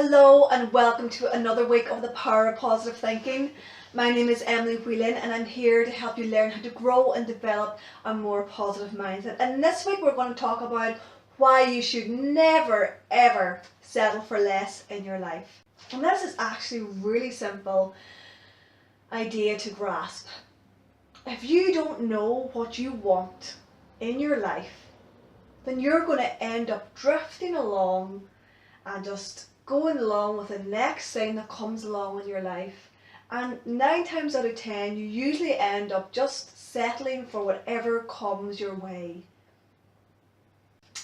Hello and welcome to another week of the Power of Positive Thinking. My name is Emily Whelan and I'm here to help you learn how to grow and develop a more positive mindset. And this week we're going to talk about why you should never ever settle for less in your life. And this is actually a really simple idea to grasp. If you don't know what you want in your life, then you're going to end up drifting along and just going along with the next thing that comes along in your life. And 9 times out of 10, you usually end up just settling for whatever comes your way.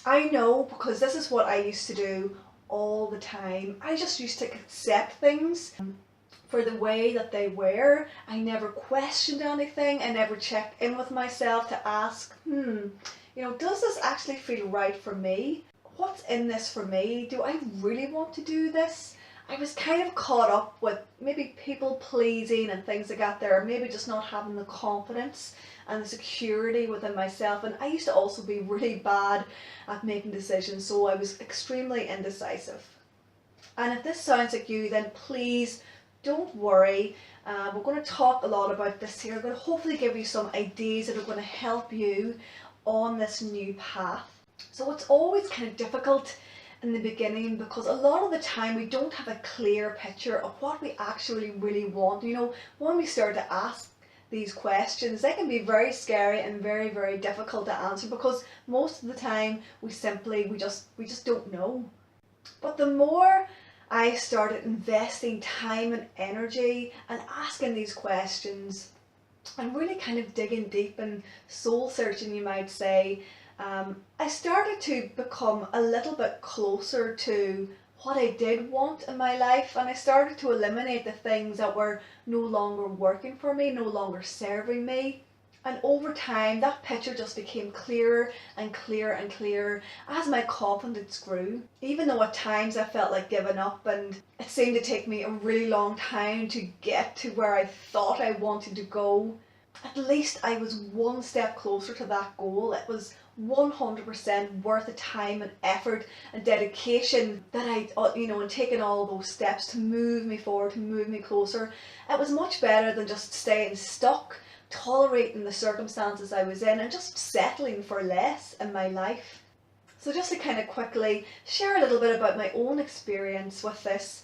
I know, because this is what I used to do all the time. I just used to accept things for the way that they were. I never questioned anything. I never checked in with myself to ask, does this actually feel right for me? What's in this for me? Do I really want to do this? I was kind of caught up with maybe people pleasing and things like that there, maybe just not having the confidence and the security within myself. And I used to also be really bad at making decisions, so I was extremely indecisive. And if this sounds like you, then please don't worry. We're going to talk a lot about this here. I'm going to hopefully give you some ideas that are going to help you on this new path. So it's always kind of difficult in the beginning because a lot of the time we don't have a clear picture of what we actually really want. When we start to ask these questions, they can be very scary and very, very difficult to answer because most of the time we just don't know. But the more I started investing time and energy and asking these questions and really kind of digging deep and soul searching, you might say, I started to become a little bit closer to what I did want in my life, and I started to eliminate the things that were no longer working for me, no longer serving me. And over time, that picture just became clearer and clearer and clearer as my confidence grew. Even though at times I felt like giving up and it seemed to take me a really long time to get to where I thought I wanted to go, at least I was one step closer to that goal. It was 100% worth the time and effort and dedication that and taking all those steps to move me forward, to move me closer. It was much better than just staying stuck, tolerating the circumstances I was in and just settling for less in my life. So just to kind of quickly share a little bit about my own experience with this.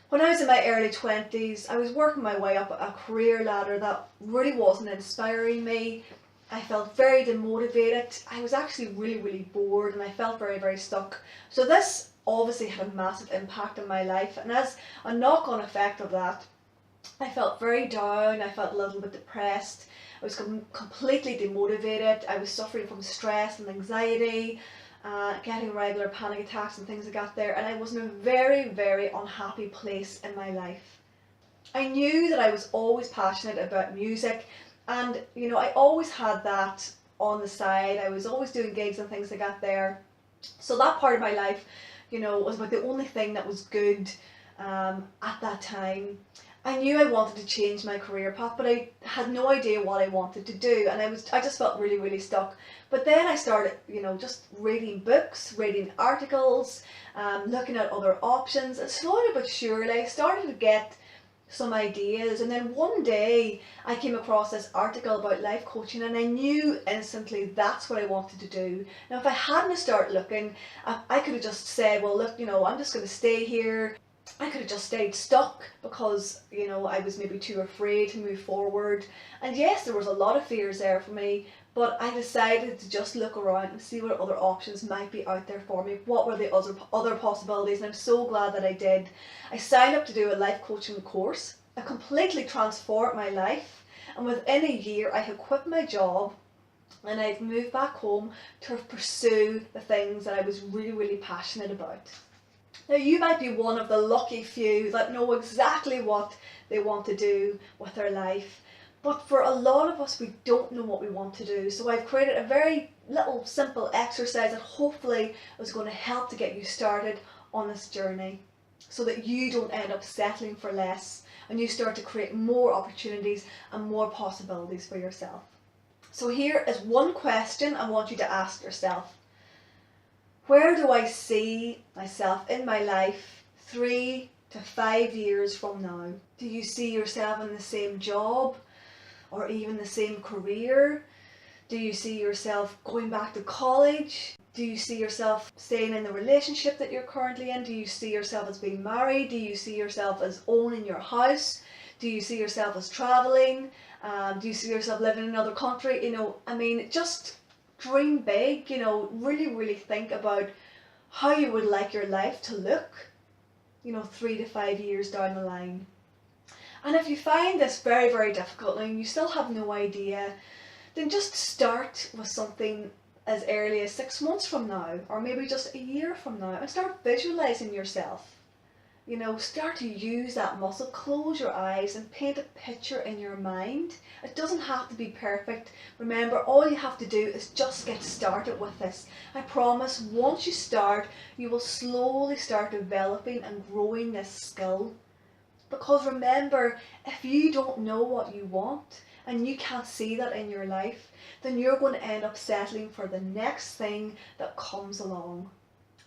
When I was in my early 20s, I was working my way up a career ladder that really wasn't inspiring me. I felt very demotivated. I was actually really, really bored and I felt very, very stuck. So this obviously had a massive impact on my life, and as a knock-on effect of that, I felt very down. I felt a little bit depressed. I was completely demotivated. I was suffering from stress and anxiety, getting regular panic attacks and things like that there, and I was in a very, very unhappy place in my life. I knew that I was always passionate about music, and I always had that on the side. I was always doing gigs and things like that there. So that part of my life, was about the only thing that was good at that time. I knew I wanted to change my career path, but I had no idea what I wanted to do, and I just felt really, really stuck. But then I started, just reading books, reading articles, looking at other options, and slowly but surely I started to get some ideas. And then one day I came across this article about life coaching, and I knew instantly that's what I wanted to do. Now, if I hadn't started looking, I could have just said, well, look, I'm just going to stay here. I could have just stayed stuck because, I was maybe too afraid to move forward. And yes, there was a lot of fears there for me, but I decided to just look around and see what other options might be out there for me. What were the other possibilities? And I'm so glad that I did. I signed up to do a life coaching course. It completely transformed my life. And within a year, I had quit my job and I've moved back home to pursue the things that I was really, really passionate about. Now, you might be one of the lucky few that know exactly what they want to do with their life, but for a lot of us, we don't know what we want to do. So I've created a very little simple exercise that hopefully is going to help to get you started on this journey so that you don't end up settling for less and you start to create more opportunities and more possibilities for yourself. So here is one question I want you to ask yourself. Where do I see myself in my life 3 to 5 years from now? Do you see yourself in the same job or even the same career? Do you see yourself going back to college? Do you see yourself staying in the relationship that you're currently in? Do you see yourself as being married? Do you see yourself as owning your house? Do you see yourself as traveling? Do you see yourself living in another country? Just dream big, really think about how you would like your life to look, 3 to 5 years down the line. And if you find this very, very difficult and you still have no idea, then just start with something as early as 6 months from now, or maybe just a year from now, and start visualizing yourself. Start to use that muscle. Close your eyes and paint a picture in your mind. It doesn't have to be perfect. Remember, all you have to do is just get started with this. I promise, once you start, you will slowly start developing and growing this skill. Because remember, if you don't know what you want and you can't see that in your life, then you're going to end up settling for the next thing that comes along.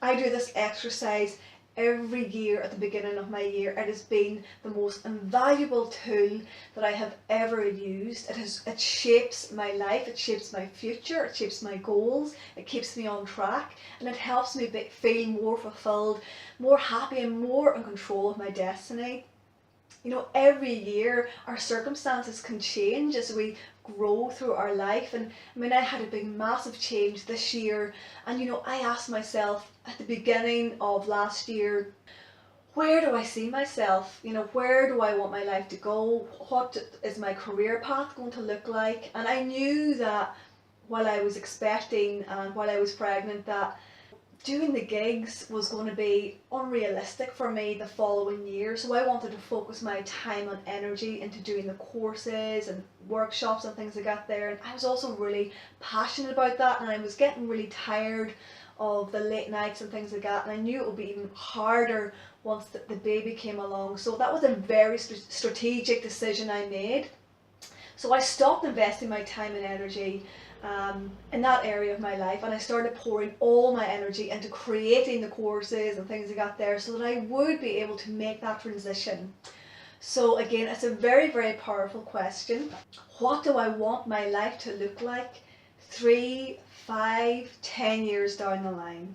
I do this exercise every year at the beginning of my year. It has been the most invaluable tool that I have ever used. It shapes my life, it shapes my future, it shapes my goals, it keeps me on track, and it helps me feel more fulfilled, more happy, and more in control of my destiny. Every year our circumstances can change as we grow through our life, and I had a big massive change this year, and I asked myself at the beginning of last year, where do I see myself? Where do I want my life to go? What is my career path going to look like? And I knew that while I was expecting and while I was pregnant, that doing the gigs was going to be unrealistic for me the following year. So I wanted to focus my time and energy into doing the courses and workshops and things I got there. And I was also really passionate about that, and I was getting really tired of the late nights and things like that, and I knew it would be even harder once the baby came along. So that was a very strategic decision I made. So I stopped investing my time and energy in that area of my life, and I started pouring all my energy into creating the courses and things I got there so that I would be able to make that transition. So again, it's a very, very powerful question. What do I want my life to look like 3, 5, 10 years down the line?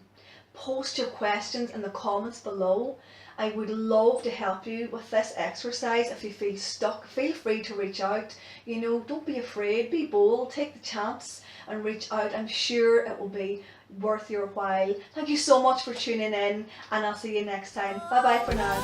Post your questions in the comments below. I would love to help you with this exercise. If you feel stuck, feel free to reach out. Don't be afraid, be bold, take the chance and reach out. I'm sure it will be worth your while. Thank you so much for tuning in, and I'll see you next time. Bye bye for now.